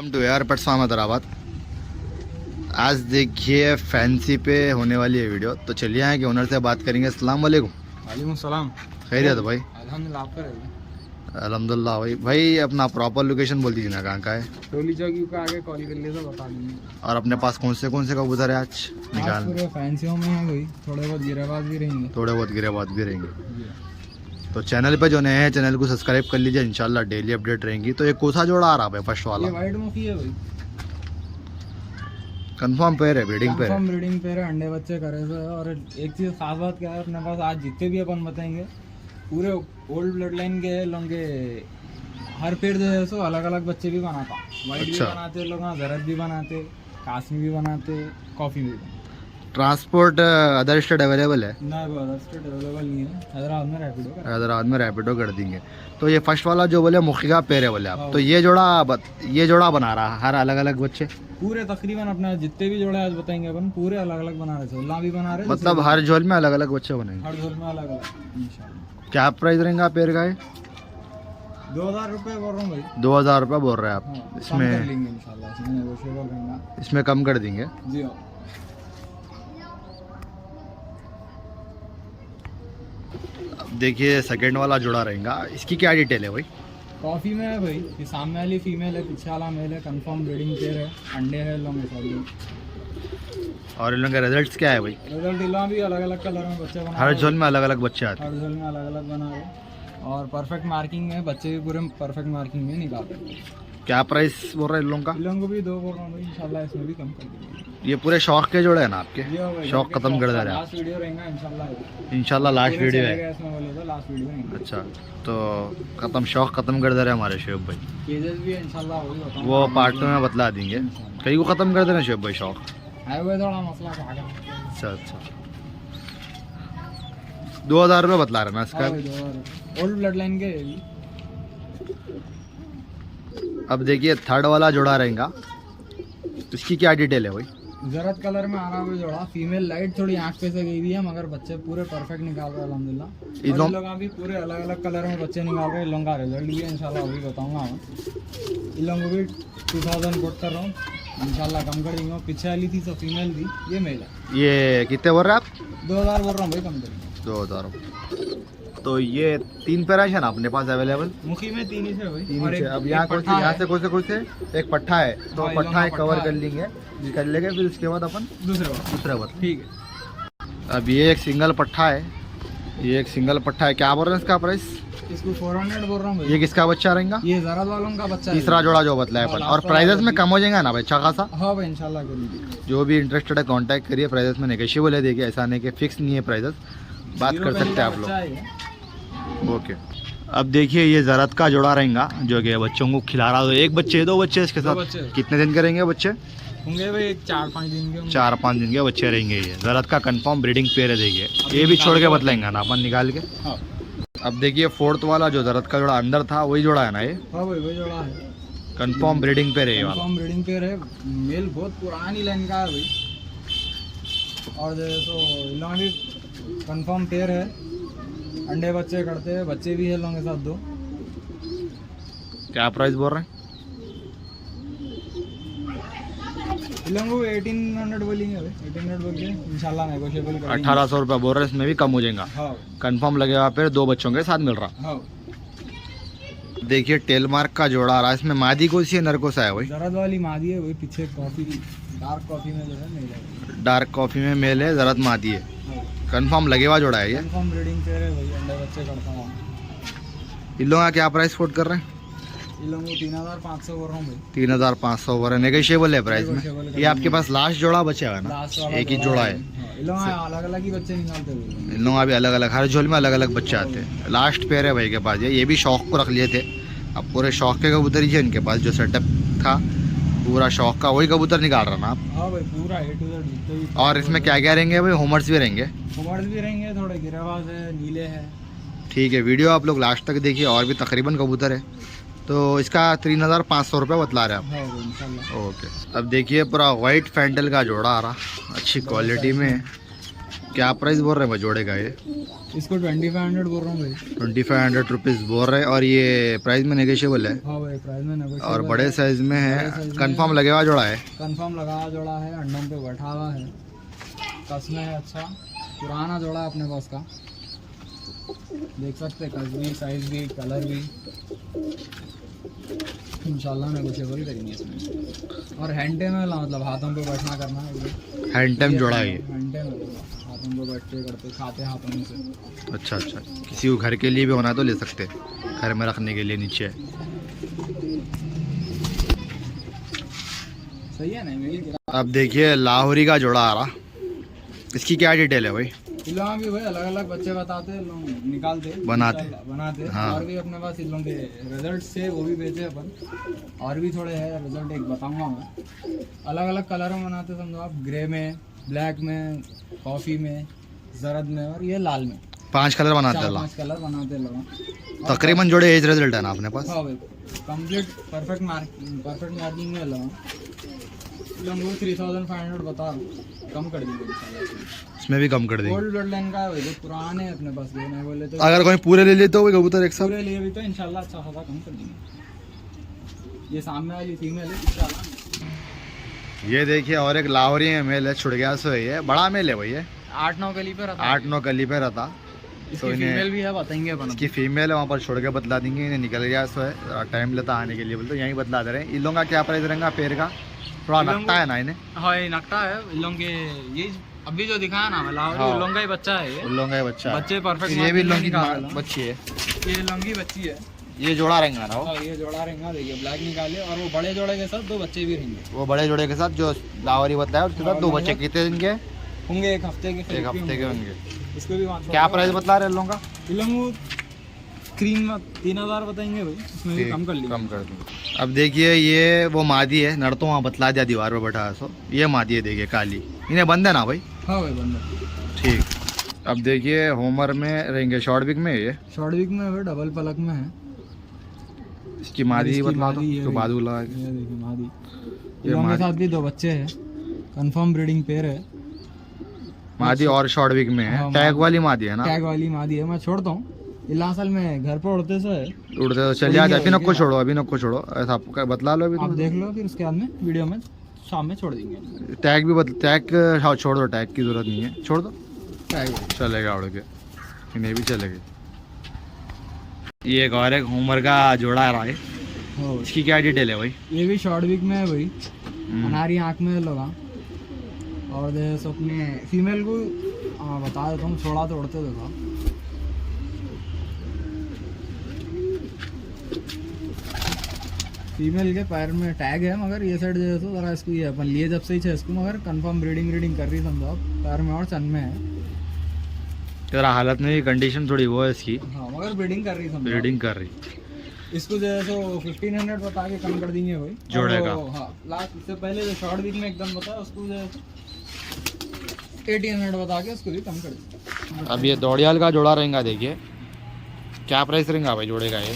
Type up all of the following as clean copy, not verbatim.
Welcome to airports Ahmedabad. आज देखिए fancy पे होने वाली है वीडियो, तो चलिए यहाँ के ओनर से बात करेंगे। अस्सलाम वालेकुम। वालेकुम सलाम। खैरियत भाई? अल्हम्दुलिल्लाह, आप कर अल्हम्दुलिल्लाह भाई। भाई अपना प्रॉपर लोकेशन बोल दीजिए ना, कहाँ का है? टोली चौकी का आगे कॉल कर लिए तो बता देंगे। और अपने पास कौन से कबूतर है आज निकाल? पूरे फैंसियों में है भाई, थोड़े बहुत गिरेबाज भी रहेंगे। थोड़े बहुत गिरेबाज भी रहेंगे। तो चैनल पे जो नए हैं चैनल को सब्सक्राइब कर लीजिए, इंशाल्लाह डेली अपडेट रहेंगी। तो ये कोसा जोड़ा आ रहा है फर्स्ट वाला? ये वाइट मुखी है भाई, कंफर्म पेयर है, ब्रीडिंग पेयर है? कंफर्म ब्रीडिंग पेयर है, अंडे बच्चे करे से। और एक चीज़ खास बात क्या है अपने पास, आज जितने भी अपन बताएंगे पूरे ओल्ड ब्लड लाइन के लोगे। हर पेड़ जो है सो अलग अलग बच्चे भी बनाता, वाइट भी बनाते लोग, जरद भी बनाते, कासमी भी बनाते, कॉफ़ी भी बनाते। ट्रांसपोर्ट अदर स्टेट अवेलेबल है? ना अदर स्टेट अवेलेबल नहीं है, हैदराबाद में रैपिडो कर। हैदराबाद में रैपिडो कर देंगे। तो ये फर्स्ट वाला जो बोले मुखिगा पेयर है बोले आप, तो ये जोड़ा बना रहा है हर अलग अलग बच्चे? पूरे तकरीबन अपने जितने भी जोड़े आज बताएंगे अपन पूरे अलग अलग बना रहे थे, भी बना रहे, मतलब हर झोल में अलग अलग बच्चे बनेंगे? हर झोल में अलग अलग इंशाल्लाह। क्या प्राइस रहेगा पेयर का? 2000 रुपये बोल रहा हूँ भाई। 2000 रुपये बोल रहे हैं आप? हाँ, इसमें कम कर लेंगे इंशाल्लाह, इसमें नेगोशिएबल रहेगा। इसमें कम कर देंगे जी हाँ। देखिए सेकंड वाला जोड़ा रहेगा, इसकी क्या डिटेल है भाई? कॉफ़ी में है भाई, ये सामने वाली फीमेल है, पीछे वाला मेल है, कंफर्म ब्रीडिंग पेयर है, अंडे है लोग सब। और इन लोगों के रिजल्ट्स क्या है भाई? रिजल्ट इला भी अलग अलग कलर में बच्चे बना, हर झोल में अलग अलग बच्चे आते हैं? हर झोल में अलग अलग बना रहे, और परफेक्ट मार्किंग में बच्चे भी पूरे परफेक्ट मार्किंग में निकाल रहे हैं। क्या प्राइस बोल रहे हैं इन लोगों का? इन लोगों को भी 2 बोल रहा हूँ भाई, इंशाल्लाह इसमें भी कम कर देंगे। ये पूरे शौक के जोड़े हैं ना आपके? शौक खत्म कर दे रहे हैं? लास्ट वीडियो रहेगा इंशाल्लाह लास्ट वीडियो है। इसमें बोले तो लास्ट वीडियो रहेगा। अच्छा, तो शौक खत्म कर दे रहे हैं हमारे शुएब भाई। केजेस भी इंशाल्लाह वो पार्ट में बतला देंगे, कहीं को खत्म कर देना शुएब भाई शौक है वो थोड़ा मसला। अच्छा अच्छा, 2000 रुपये बतला रहे ना इसका? ओल्ड ब्लड लाइन के। अब देखिए थर्ड वाला जोड़ा रहेगा, इसकी क्या डिटेल है भाई? जरद कलर में आ रहा है जोड़ा, फीमेल लाइट थोड़ी आंख पे से गई हुई है, मगर बच्चे पूरे परफेक्ट निकाल रहे हैं अल्हम्दुलिल्लाह। इन लोगों भी पूरे अलग अलग कलर में बच्चे निकाल रहे हैं। इन लोगों का रिजल्ट भी है इंशाल्लाह, वही बताऊंगा मैं। इन लोगों को भी 2000 कोट कर रहा हूँ, इंशाल्लाह कम कर देंगे। पीछे वाली थी तो फीमेल थी, ये मेल है। ये कितने बोल रहे हैं आप? 2000 बोल रहा हूँ भाई, कम करेंगे। 2000। तो ये 3 पैरा है ना अपने पास अवेलेबल? मुखी में 3 ही से भाई। 3 ही से। अब यहाँ से कौन से एक पट्ठा है, तो पट्ठा कवर कर लेंगे, कर लेंगे, फिर उसके बाद अपन दूसरे बात। ठीक है। अब ये एक सिंगल पट्ठा है, ये एक सिंगल पट्ठा है। क्या बोल रहे हैं इसका प्राइस? इसको 400 बोल रहा हूँ भाई। ये किसका बच्चा रहेगा? ये जरद वालों का बच्चा, तीसरा जोड़ा जो बतलाया अपन। और प्राइजेस में कम हो जाएगा ना भाई अच्छा खासा? हाँ भाई इंशाल्लाह कर लीजिए। जो भी इंटरेस्टेड है कांटेक्ट करिए, प्राइजेस में नेगोशिएबल है। देखिए ऐसा नहीं कि फिक्स नहीं है प्राइजेस, बात कर सकते हैं आप लोग। ओके, अब देखिए ये जरद का जोड़ा रहेगा जो कि बच्चों को खिला रहा है। एक बच्चे 2 बच्चे इसके साथ? कितने दिन के रहेंगे बच्चे? होंगे भाई 4-5 दिन के। 4-5 दिन के बच्चे रहेंगे। ये जरद का कंफर्म ब्रीडिंग पेयर है। देखिए ये भी छोड़ के बतलाएंगे ना अपन निकाल के। हाँ। अब देखिए फोर्थ वाला जो जरद का जोड़ा अंदर था वही जोड़ा है ना ये? हाँ भाई वही जोड़ा है, कंफर्म ब्रीडिंग पेयर है ये वाला? कंफर्म ब्रीडिंग पेयर है, मेल बहुत पुरानी लाइन का है भाई। और जैसे इन लोगों भी कंफर्म पेयर है, अंडे बच्चे करते हैं, बच्चे भी है लोगों के साथ 2। क्या प्राइस बोल रहे हैं? इन लोगों को 1800 बोलेंगे भाई, 1800 बोल के इंशाल्लाह नेगोशिएबल कर देंगे। 1800 रुपये बोल रहे हैं, इसमें भी कम हो जाएगा। हाँ कंफर्म लगेगा, फिर 2 बच्चों के साथ मिल रहा। हाँ। देखिए टेल मार्क का जोड़ा आ रहा है, इसमें मादी कौन सी है नर कौन सा है भाई? जरद वाली मादी है भाई, पीछे कॉफी डार्क कॉफी में जो है मेल है। डार्क कॉफी में मेल है, जरद मादी है। कंफर्म लगेगा जोड़ा है ये? कंफर्म ब्रीडिंग पेयर है भाई, अंडे बच्चे करता हूँ। इन लोगों का क्या प्राइस कोट कर रहे हैं? इन लोगों को 3500 बोल रहा हूँ भाई। 3500 बोल रहे हैं, नेगोशिएबल है प्राइस में? ये आपके पास लास्ट जोड़ा बचा है ना? एक ही जोड़ा है? इन लोगों अलग अलग ही बच्चे निकालते हुए। इन लोगों भी अलग अलग, हर झोल में अलग अलग बच्चे आते हैं। लास्ट पेयर है भाई के पास। ये भी शौक को रख लिए थे, अब पूरे शौक के कबूतर ही है इनके पास। जो सेटअप था पूरा शौक का, वही कबूतर निकाल रहा ना आप? हाँ भाई पूरा A to Z। और इसमें क्या क्या रहेंगे भाई? होमर्स भी रहेंगे? होमर्स भी रहेंगे, थोड़े गिरेबाज है, नीले है। ठीक है, वीडियो आप लोग लास्ट तक देखिए, और भी तकरीबन कबूतर है। तो इसका 3500 रुपये बतला रहे हैं आप? हाँ इंशाल्लाह। ओके, अब देखिए पूरा वाइट फैंटल का जोड़ा आ रहा, अच्छी क्वालिटी में। क्या प्राइस बोल रहे हैं भाई जोड़े का ये? इसको 2500 बोल रहा हूँ भाई। 2500 रुपीज़ बोल रहे हैं। और ये प्राइस में नेगोशिएबल है? हाँ भाई प्राइस में नेगोशिएबल। और बड़े साइज में है, कंफर्म लगे हुआ जोड़ा है? कंफर्म लगा जोड़ा है, अंडों पे बैठा हुआ है, कस में है, अच्छा पुराना जोड़ा है अपने पास का, देख सकते हैं कस भी, साइज भी, कलर भी, इंशाल्लाह नेगोशिएबल करेंगे इसमें। और हैंडे में मतलब हाथों पे बैठना करना है, हैंड टाइम जोड़ा है ये? हैंडे में हाथों पे बैठते करते खाते हाथों में से। अच्छा अच्छा, किसी को घर के लिए भी होना है तो ले सकते हैं, घर में रखने के लिए नीचे। सही है नहीं मिली। अब देखिए लाहौरी का जोड़ा आ रहा, इसकी क्या डिटेल है भाई? इन लोगों की भाई अलग अलग बच्चे बताते हैं, लोग निकालते बनाते हाँ। और भी अपने पास इन लोगों के रिजल्ट से वो भी बेचे अपन, और भी थोड़े है रिजल्ट, एक बताऊंगा मैं। अलग अलग कलर में बनाते समझो आप, ग्रे में, ब्लैक में, कॉफ़ी में, जरद में और ये लाल में। 5 कलर बनाते हैं? 5 कलर बनाते लोग। तकरीबन जोड़े एज रिजल्ट है ना अपने पास? हाँ भाई कंप्लीट परफेक्ट मार्किंग में लगा। लोगों 3500 बता, कम कर देंगे इसमें भी कम कर देंगे। गोल्ड ब्लड लाइन का है भाई, पुराने हैं अपने पास, नहीं बोले तो अगर कोई पूरे ले ले तो कबूतर एक साथ पूरे लिए भी तो इंशाल्लाह अच्छा खासा कम कर देंगे। ये सामने वाली फीमेल है इंशाल्लाह। ये देखिए और एक लाहौरी है मेल है, छुड़ गया सो है, ये बड़ा मेल है भाई, ये 8-9 कली पे रहता है। 8-9 कली पे रहता। इसकी फीमेल भी है, बताएंगे अपन। इसकी फीमेल है, वहाँ पर छोड़ के बतला देंगे, इन्हें निकल गया सो है, टाइम लेता आने के लिए, बोलते यहीं बतला दे रहे हैं। इन लोगों का क्या प्राइस रहेगा पेड़ का? थोड़ा नकटा है ना इन्हें? हाँ ये नकटा है इन लोगों के, ये अभी जो दिखाया ना लाहौरी, हाँ। उन लोगों का ही बच्चा है ये। उन लोगों का बच्चा है। बच्चे परफेक्ट, ये भी लोग निकाल बच्ची है, ये लंगी बच्ची है। ये जोड़ा रहेगा ना? हाँ ये जोड़ा रहेगा, देखिए ब्लैक निकाले, और वो बड़े जोड़े के साथ 2 बच्चे भी रहेंगे। वो बड़े जोड़े के साथ जो लाहौरी बताया उसके साथ 2 बच्चे कितने दिन के होंगे? 1 हफ्ते के। 1 हफ्ते के होंगे। इसको भी क्या प्राइस बतला रहे हैं लोगों का? क्रीम 3000 बताएंगे भाई, इसमें भी कम कर लीजिए। कम कर दूँ। अब देखिए ये वो मादी है, नर तो वहाँ बतला दिया दीवार पर बैठा है सो, ये मादी है देखिए काली, इन्हें बंद है ना भाई? हाँ भाई बंद। ठीक। अब देखिए होमर में रहेंगे, शॉर्ट विक में, ये शॉर्ट विक में है, डबल पलक में है। इसकी मादी बतला दो तो बादू लगा। ये देखिए मादी, इन के साथ भी 2 बच्चे हैं, कंफर्म ब्रीडिंग पेयर है मादी, और शॉर्ट विक में है। हाँ, टैग वाली मादी है ना? टैग वाली मादी है। मैं छोड़ता हूँ इला, असल में घर पर उड़ते से है, उड़ते तो चलिए आज अभी नको छोड़ो, अभी नको छोड़ो, ऐसा आपको बतला लो अभी। आप देख लो, फिर उसके बाद में वीडियो में शाम में छोड़ देंगे। टैग भी टैग छोड़ दो, टैग की जरूरत नहीं है, छोड़ दो, टैग चलेगा उड़ के, इन्हें भी चलेगा। ये एक और एक होमर का जोड़ा आ रहा है, इसकी क्या डिटेल है भाई? ये भी शॉर्ट विक में है भाई, अनारी आँख में लगा, और जैसे अपने फीमेल को बता देता हूँ, छोड़ा तो उड़ते देखा। फीमेल के पैर में टैग है, मगर ये साइड जो तो जरा इसको, ये अपन लिए जब से ही इसको, मगर कंफर्म ब्रीडिंग कर रही समझो आप, पैर में और चन में है। तेरा हालत में कंडीशन थोड़ी वो है इसकी। हाँ मगर ब्रीडिंग कर रही, समझो ब्रीडिंग कर रही। इसको जो है तो 1500 बता के कम कर देंगे भाई जोड़े का। हाँ लास्ट, इससे पहले जो शॉर्ट वीक में एकदम बताया उसको जो है 1800 बता के उसको भी कम कर देंगे। अब ये दौड़ियाल का जोड़ा रहेगा, देखिए क्या प्राइस रहेगा भाई जोड़े का? ये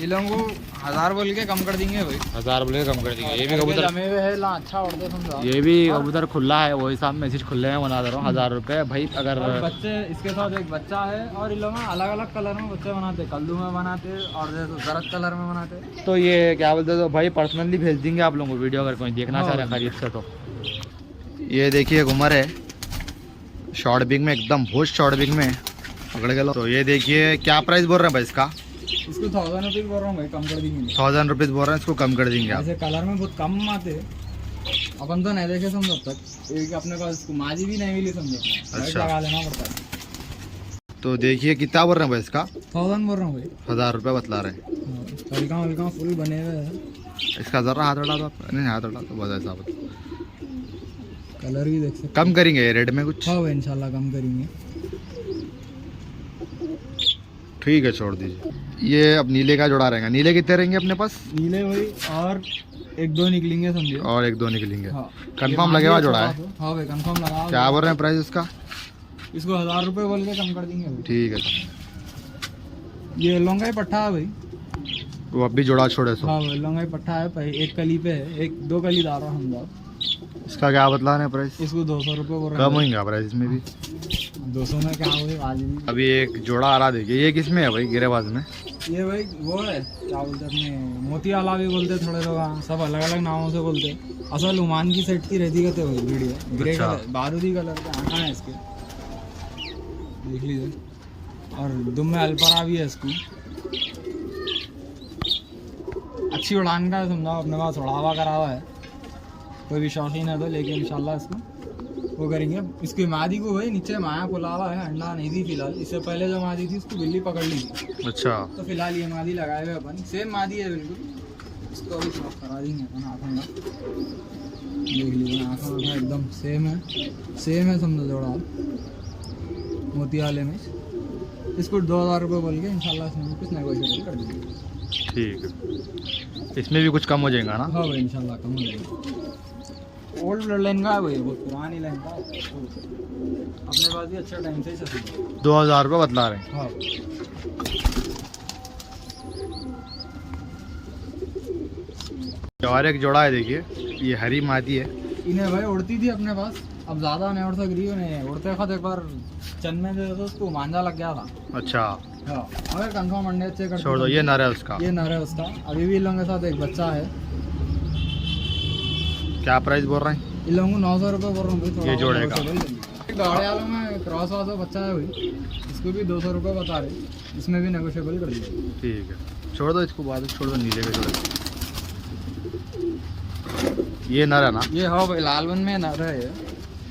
इन लोगों को 1000 बोल के कम कर देंगे भाई, 1000 बोले कम कर देंगे। ये भी कबूतर जमे हुए है ला, अच्छा उड़ते समझो। ये भी कबूतर खुला है, वही साहब मैसेज खुले हैं, बना दे रहा हूँ 1000 रुपये भाई। अगर और बच्चे इसके साथ एक बच्चा है, और इन लोग अलग अलग कलर में बच्चे बनाते, कल्लू में बनाते और जरद कलर में बनाते। तो ये क्या बोलते तो भाई पर्सनली भेज देंगे आप लोगों को वीडियो, अगर कोई देखना चाह रहे हैं खरीद से तो। ये देखिए घुमर है शॉर्ट बिग में, एकदम बहुत शॉर्ट बिग में पकड़ के लो। तो ये देखिए क्या प्राइस बोल रहे हैं भाई इसका? इसको 1000 रुपीज़ बोल रहा हूँ भाई, कम कर देंगे। 1000 रुपीज़ बोल रहे हैं, इसको कम कर देंगे आप। ऐसे कलर में बहुत कम आते, अपन तो नहीं देखे समझो अब तक, एक अपने पास माजी भी नहीं मिली समझो, अच्छा लगा लेना पड़ता है। तो देखिए कितना बोल रहे हैं भाई इसका? 1000 बोल रहा हूँ भाई, 1000 रुपये बतला रहे हैं। हल्का हल्का फुल बने हुए हैं। इसका ज़रा हाथ उड़ा दो आप, नहीं हाथ उड़ा तो बस ऐसा कलर भी देख सकते, कम करेंगे ये रेट में कुछ? हाँ भाई इंशाल्लाह कम करेंगे। ठीक है छोड़ दीजिए। ये अब नीले का जोड़ा रहेगा, नीले कितने रहेंगे अपने पास? नीले भाई और 1-2 निकलेंगे समझिए, और 1-2 निकलेंगे। हाँ। कंफर्म लगे हुआ जोड़ा है? हाँ भाई कंफर्म लगा। क्या बोल रहे हैं प्राइस इसका? इसको 1000 रुपये बोल के कम कर देंगे भाई। ठीक है। ये लोंगाई पट्टा है भाई, वो अब भी जोड़ा छोड़े सो? हाँ भाई लोंगाई पट्टा है, एक कली पे है, 1-2 कली दार हम लोग। इसका क्या बतला रहे हैं प्राइस? इसको 200 रुपये बोल रहे कम होगा प्राइस इसमें भी? 200 में क्या हुई आज भी। अभी एक जोड़ा आ रहा देखिए, ये किस में है भाई गिरेबाज में? ये भाई वो है क्या बोलते हैं अपने मोती वाला भी बोलते हैं थोड़े लोग, हाँ, सब अलग अलग नामों से बोलते हैं। असल ओमान की सेट की रहती कहते हो वीडियो ग्रे अच्छा। कलर बारूदी कलर के आँखा है इसके, देख लीजिए। और दुम में अल्परा भी है इसको, अच्छी उड़ान का है, समझा अपने पास उड़ावा करा हुआ है, कोई भी शौकीन है तो लेके इंशाल्लाह इसको वो करेंगे। इसकी मादी को भाई नीचे माया पुलावा है, अंडा नहीं दी फिलहाल। इससे पहले जो मादी थी उसको बिल्ली पकड़ ली थी, अच्छा। तो फिलहाल ये मादी लगाए हुए अपन, सेम मादी है बिल्कुल। इसको अभी साफ करा देंगे अपन आँखों का, देख लीजिए आँखों का एकदम सेम है समझो जोड़ा मोती वाले में। इसको 2000 रुपये बोल के इंशाल्लाह इसमें कुछ नेगोशिएबल कर देंगे। ठीक है, इसमें भी कुछ कम हो जाएगा ना? हाँ भाई इंशाल्लाह कम हो जाएगा। ओल्ड ब्लड लाइन का है भाई, बहुत पुरानी लाइन का, अपने पास भी अच्छा टाइम से ही चल 2000 रुपये बतला रहे हैं। हाँ। और एक जोड़ा है देखिए, ये हरी मादी है। इन्हें भाई उड़ती थी अपने पास, अब ज़्यादा नहीं उड़ सक रही है। उड़ते वक्त एक बार चन में जो है उसको मांझा लग गया था। अच्छा, हाँ अगर कंफर्म अंडे अच्छे कर छोड़ दो, ये नर है उसका। ये नर है उसका, अभी भी इन लोगों के साथ एक बच्चा है। क्या प्राइस बोल रहे हैं? इन लोगों को 900 रुपये बोल रहा हूँ भाई, ये जोड़े का? गाड़े वालों में क्रॉस वाला बच्चा है भाई, इसको भी 200 रुपये बता रहे, इसमें भी नेगोशिएबल कर दिया। ठीक है, छोड़ दो इसको, बाद में छोड़ दो, नीले के जोड़े। ये नर है ना? ये हाँ भाई लालवन में नर है ये,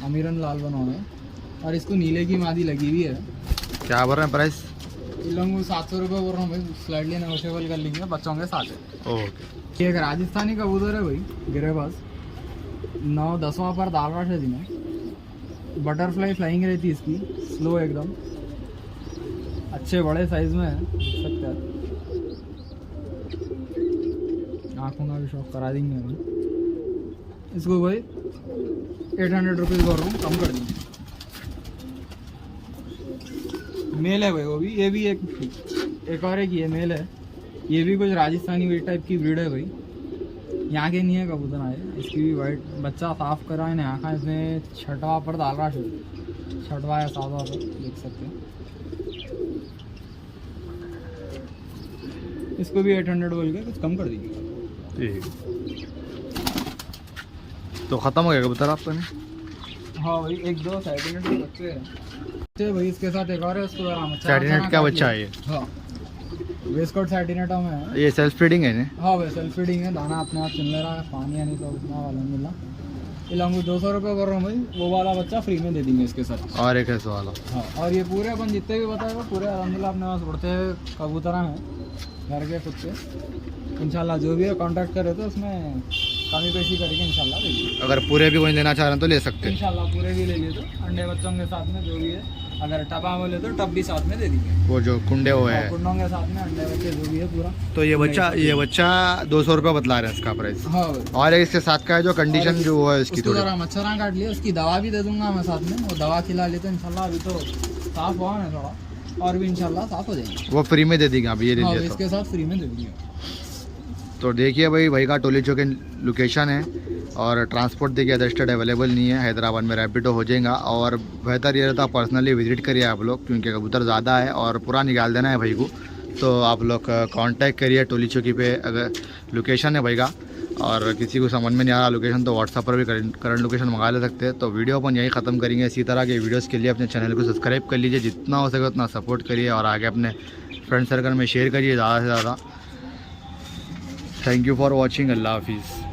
अमीरन लालवन है, और इसको नीले की मादी लगी हुई है। क्या बोल रहे हैं प्राइस? इन लोगों को 700 रुपये बोल रहा हूँ भाई, स्लाइडली नेगोशिएबल कर लेंगे बच्चों के साथ है। ओके। ये एक राजस्थानी कबूतर है भाई, गिरेबाज, 9-10वां पर दाल राश है जिन्हें, बटरफ्लाई फ्लाइंग रहती है इसकी, स्लो एकदम, अच्छे बड़े साइज में है, देख सकते हैं। आँखों का भी शौक करा देंगे हम इसको भाई, 800 रुपीज़ बोल रहा हूँ, कम कर देंगे। मेल है भाई वो भी, ये भी एक और एक ये मेल है, ये भी कुछ राजस्थानी वीट टाइप की ब्रीड है भाई, यहाँ के नहीं है कबूतर आए। इसकी भी वाइट बच्चा साफ करा है, आँखा इसमें 6वां पर डाल रहा है, 6वां या 7वां पर देख सकते हैं। इसको भी 800 बोल के कुछ कम कर दीजिएगा। ठीक, तो ख़त्म हो गया कबूतर आपका? हाँ भाई, 1-2 सैटिनेट के बच्चे हैं भाई, इसके साथ एक और है, उसको आराम अच्छा सैटिनेट का बच्चा है ये? हाँ, वेस्टकोट सैटिनेटा में है। ये सेल्फ फीडिंग है ना? हाँ भाई सेल्फ फीडिंग है, दाना अपने आप चल रहा है, पानी आनी तो उतना वाला मिला। इलाम 200 रुपये कर रहा हूँ भाई, वो वाला बच्चा फ्री में दे देंगे इसके साथ। और एक है वाला। हाँ, और ये पूरे अपन जितने भी बताएगा पूरे अलहमदिल्ला अपने पास उड़ते हैं कबूतर हैं घर के खुद के। इंशाल्लाह जो भी है कांटेक्ट करे तो उसमें कमी पेशी करेंगे इंशाल्लाह देंगे। अगर पूरे भी कोई लेना चाह रहे हैं तो ले सकते हैं इंशाल्लाह, पूरे भी ले लिए तो अंडे बच्चों के साथ में जो भी है, अगर टबा बोले तो टब भी साथ में दे देंगे, वो जो कुंडे हुए हैं कुंडों के साथ में अंडे बच्चे जो भी है पूरा। तो ये बच्चा 200 रुपये बतला रहे हैं इसका प्राइस। हाँ, और एक इसके साथ का है जो कंडीशन जो है इसकी उसको थोड़ी। जरा मच्छर काट लिया, उसकी दवा भी दे दूंगा मैं साथ में, वो दवा खिला लेते हैं इंशाल्लाह। अभी तो साफ हुआ है थोड़ा, और भी इंशाल्लाह साफ हो जाएंगे। वो फ्री में दे देंगे अभी ये ले हाँ, लिया तो। इसके साथ फ्री में दे देंगे। तो देखिए भाई का टोली चौक लोकेशन है, और ट्रांसपोर्ट देखिए रजिस्टर्ड अवेलेबल नहीं है, हैदराबाद में रैपिडो हो जाएगा। और बेहतर ये रहता पर्सनली विजिट करिए आप लोग, क्योंकि कबूतर ज़्यादा है और पूरा निकाल देना है भाई को। तो आप लोग कांटेक्ट करिए टोली चौकी पे, अगर लोकेशन है भाई का, और किसी को समझ में नहीं आ रहा लोकेशन तो व्हाट्सएप पर भी करंट लोकेशन मंगा ले सकते हैं। तो वीडियो अपन यही ख़त्म करेंगे। इसी तरह के वीडियोज़ के लिए अपने चैनल को सब्सक्राइब कर लीजिए, जितना हो सके उतना सपोर्ट करिए, और आगे अपने फ्रेंड सर्कल में शेयर करिए ज़्यादा से ज़्यादा। Thank you for watching. Allah हाफिज़।